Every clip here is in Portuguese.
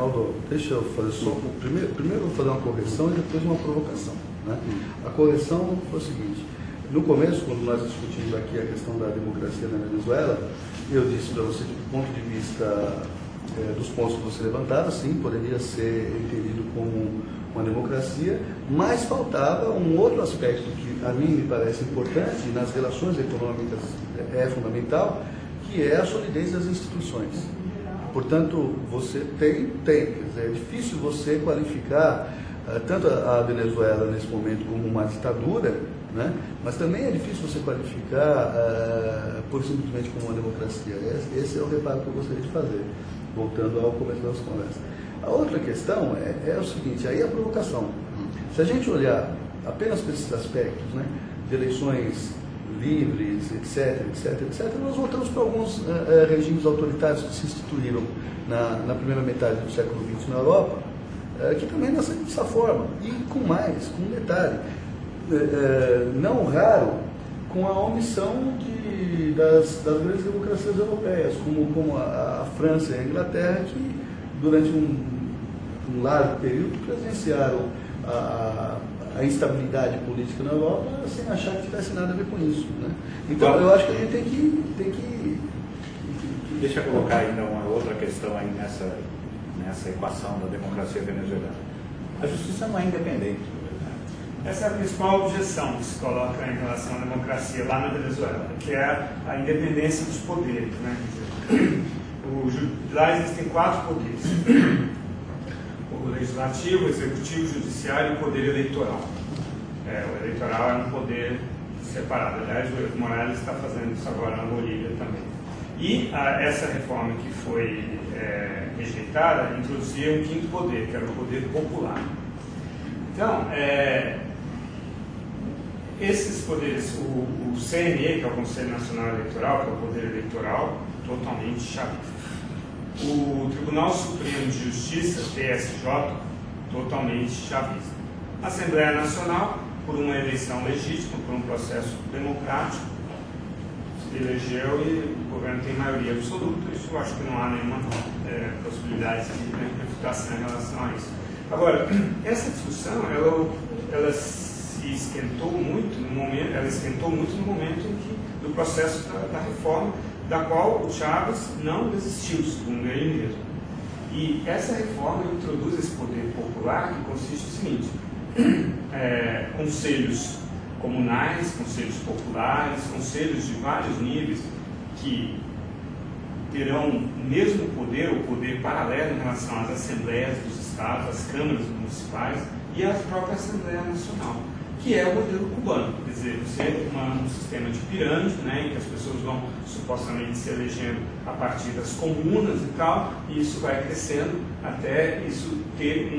Aldo, deixa eu fazer só. Primeiro eu vou fazer uma correção e depois uma provocação. Né? A correção foi o seguinte: no começo, quando nós discutimos aqui a questão da democracia na Venezuela, eu disse para você que, do ponto de vista dos pontos que você levantava, sim, poderia ser entendido como uma democracia, mas faltava um outro aspecto que a mim me parece importante e nas relações econômicas é fundamental, que é a solidez das instituições. Portanto, você quer dizer, é difícil você qualificar tanto a Venezuela nesse momento como uma ditadura, né? Mas também é difícil você qualificar por simplesmente como uma democracia. Esse é o reparo que eu gostaria de fazer, voltando ao começo da nossa conversa. A outra questão é o seguinte, aí a provocação. Se a gente olhar apenas para esses aspectos, né, de eleições livres, etc., nós voltamos para alguns regimes autoritários que se instituíram na primeira metade do século XX na Europa, que também nasceram dessa forma, e com um detalhe, não raro, com a omissão das grandes democracias europeias, como a França e a Inglaterra, que durante um largo período presenciaram a instabilidade política na Europa sem achar que tivesse nada a ver com isso. Né? Então, eu acho que a gente tem que... Deixa eu colocar ainda uma outra questão aí nessa equação da democracia venezuelana. A justiça não é independente. Essa é a principal objeção que se coloca em relação à democracia lá na Venezuela, que é a independência dos poderes. Né? Lá existem 4 poderes: o legislativo, o executivo, o judiciário e o poder eleitoral. O eleitoral é um poder separado. Aliás, o Evo Morales está fazendo isso agora na Bolívia também. E essa reforma que foi rejeitada introduzia um 5º poder, que era o poder popular. Então, esses poderes, o CNE, que é o Conselho Nacional Eleitoral, que é o poder eleitoral, totalmente chavista. O Tribunal Supremo de Justiça, TSJ, totalmente chavista. A Assembleia Nacional, por uma eleição legítima, por um processo democrático, se elegeu e o governo tem maioria absoluta. Isso eu acho que não há nenhuma possibilidade de refutação em relação a isso. Agora, essa discussão, ela se esquentou muito no momento do processo da reforma, da qual o Chávez não desistiu, segundo ele mesmo. E essa reforma introduz esse poder popular, que consiste no seguinte: conselhos comunais, conselhos populares, conselhos de vários níveis, que terão o mesmo poder, o poder paralelo em relação às assembleias dos estados, às câmaras municipais e à própria Assembleia Nacional, que é o modelo cubano. Quer dizer, você tem um sistema de pirâmide, né, em que as pessoas vão supostamente se elegendo a partir das comunas e tal, e isso vai crescendo até isso ter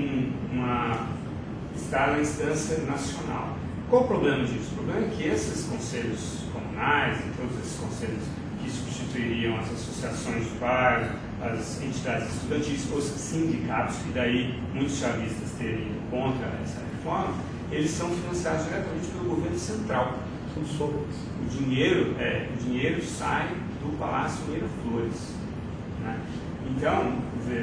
estar na instância nacional. Qual o problema disso? O problema é que esses conselhos comunais e todos esses conselhos que substituiriam as associações de bairro, as entidades estudantis, os sindicatos, que daí muitos chavistas teriam contra essa reforma, eles são financiados diretamente pelo governo central. São sobras. O dinheiro sai do Palácio Miraflores. Né? Então,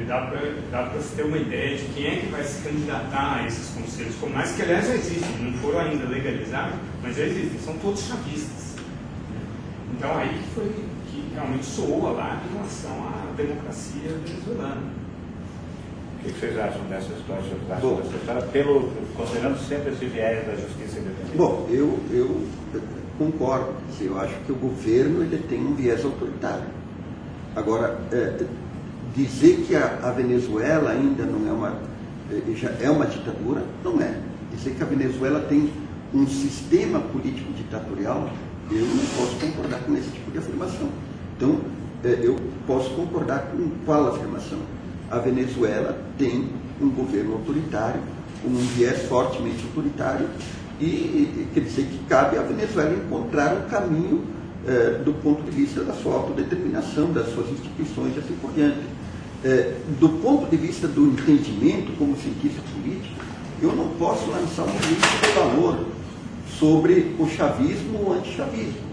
dá para se ter uma ideia de quem é que vai se candidatar a esses conselhos comunais, que aliás já existem, não foram ainda legalizados, mas já existem, são todos chavistas. Então aí que realmente soou alarme em relação à democracia venezuelana. O que vocês acham dessa história? Considerando sempre esse viés da justiça independente? Bom, eu concordo. Eu acho que o governo ele tem um viés autoritário. Agora, dizer que a Venezuela ainda não já é uma ditadura, não é. Dizer que a Venezuela tem um sistema político ditatorial, eu não posso concordar com esse tipo de afirmação. Então, eu posso concordar com qual afirmação? A Venezuela tem um governo autoritário, com um viés fortemente autoritário, e quer dizer que cabe à Venezuela encontrar um caminho do ponto de vista da sua autodeterminação, das suas instituições e assim por diante. Do ponto de vista do entendimento como cientista político, eu não posso lançar um juízo de valor sobre o chavismo ou o antichavismo.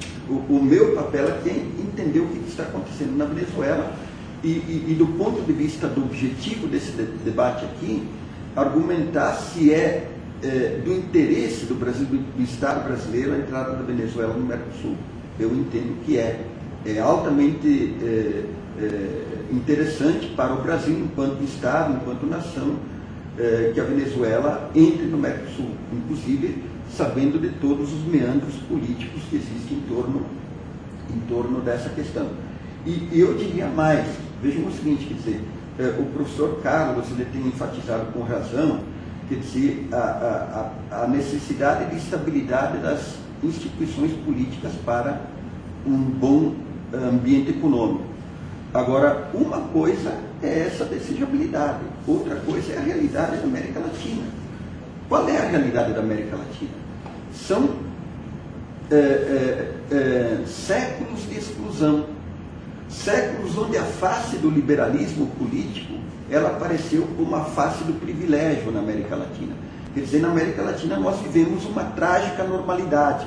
O meu papel aqui é entender o que está acontecendo na Venezuela e do ponto de vista do objetivo desse debate aqui, argumentar se é do interesse do Brasil, do Estado brasileiro, a entrada da Venezuela no Mercosul. Eu entendo que é altamente interessante para o Brasil, enquanto Estado, enquanto nação, que a Venezuela entre no Mercosul, inclusive sabendo de todos os meandros políticos que existem em torno dessa questão. E eu diria mais, vejam o seguinte, quer dizer, o professor Carlos ele tem enfatizado com razão, quer dizer, a necessidade de estabilidade das instituições políticas para um bom ambiente econômico. Agora, uma coisa é essa desejabilidade, outra coisa é a realidade da América Latina. Qual é a realidade da América Latina? São séculos de exclusão, séculos onde a face do liberalismo político ela apareceu como a face do privilégio na América Latina. Quer dizer, na América Latina nós vivemos uma trágica normalidade.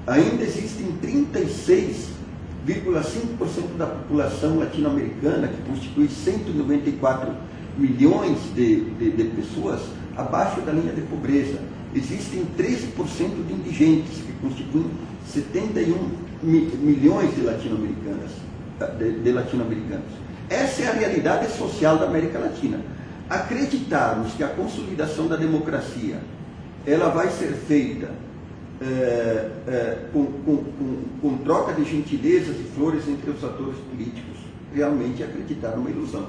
Ainda existem 36,5% da população latino-americana, que constitui 194 milhões de pessoas, abaixo da linha de pobreza. Existem 13% de indigentes, que constituem 71 milhões de latino-americanos. Essa é a realidade social da América Latina. Acreditarmos que a consolidação da democracia ela vai ser feita com troca de gentilezas e flores entre os atores políticos, realmente é acreditar numa ilusão.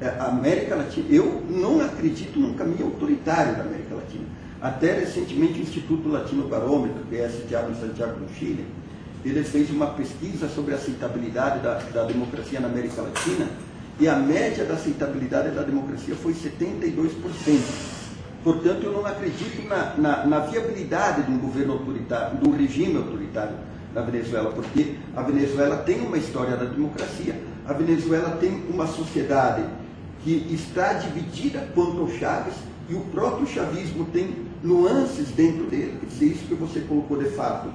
A América Latina, eu não acredito num caminho autoritário da América Latina. Até recentemente o Instituto Latino Barômetro, que é sediado em Santiago do Chile, ele fez uma pesquisa sobre a aceitabilidade da democracia na América Latina, e a média da aceitabilidade da democracia foi 72%. Portanto, eu não acredito na viabilidade de um governo autoritário, de um regime autoritário na Venezuela, porque a Venezuela tem uma história da democracia, a Venezuela tem uma sociedade que está dividida quanto ao Chávez, e o próprio chavismo tem nuances dentro dele. Quer dizer, isso que você colocou de fato.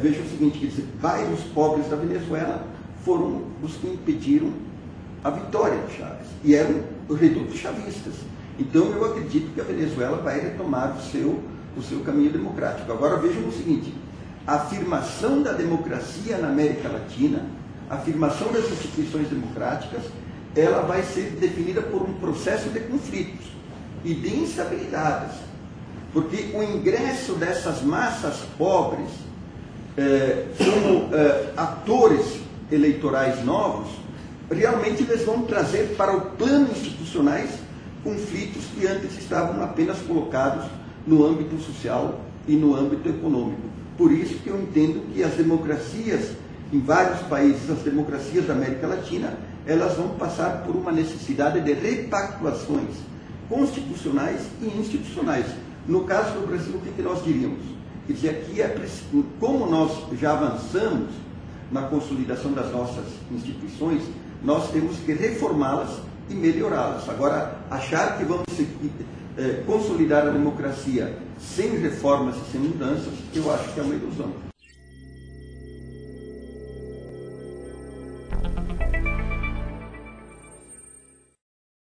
Veja o seguinte, quer dizer, bairros pobres da Venezuela foram os que impediram a vitória de Chávez, e eram redutos chavistas. Então eu acredito que a Venezuela vai retomar o seu caminho democrático. Agora vejam o seguinte, a afirmação da democracia na América Latina, a afirmação das instituições democráticas, ela vai ser definida por um processo de conflitos e de instabilidades, porque o ingresso dessas massas pobres como atores eleitorais novos, realmente eles vão trazer para o plano institucionais conflitos que antes estavam apenas colocados no âmbito social e no âmbito econômico. Por isso que eu entendo que as democracias em vários países, as democracias da América Latina, elas vão passar por uma necessidade de repactuações constitucionais e institucionais. No caso do Brasil, o que nós diríamos? Quer dizer, aqui como nós já avançamos na consolidação das nossas instituições, nós temos que reformá-las e melhorá-las. Agora, achar que vamos consolidar a democracia sem reformas e sem mudanças, eu acho que é uma ilusão.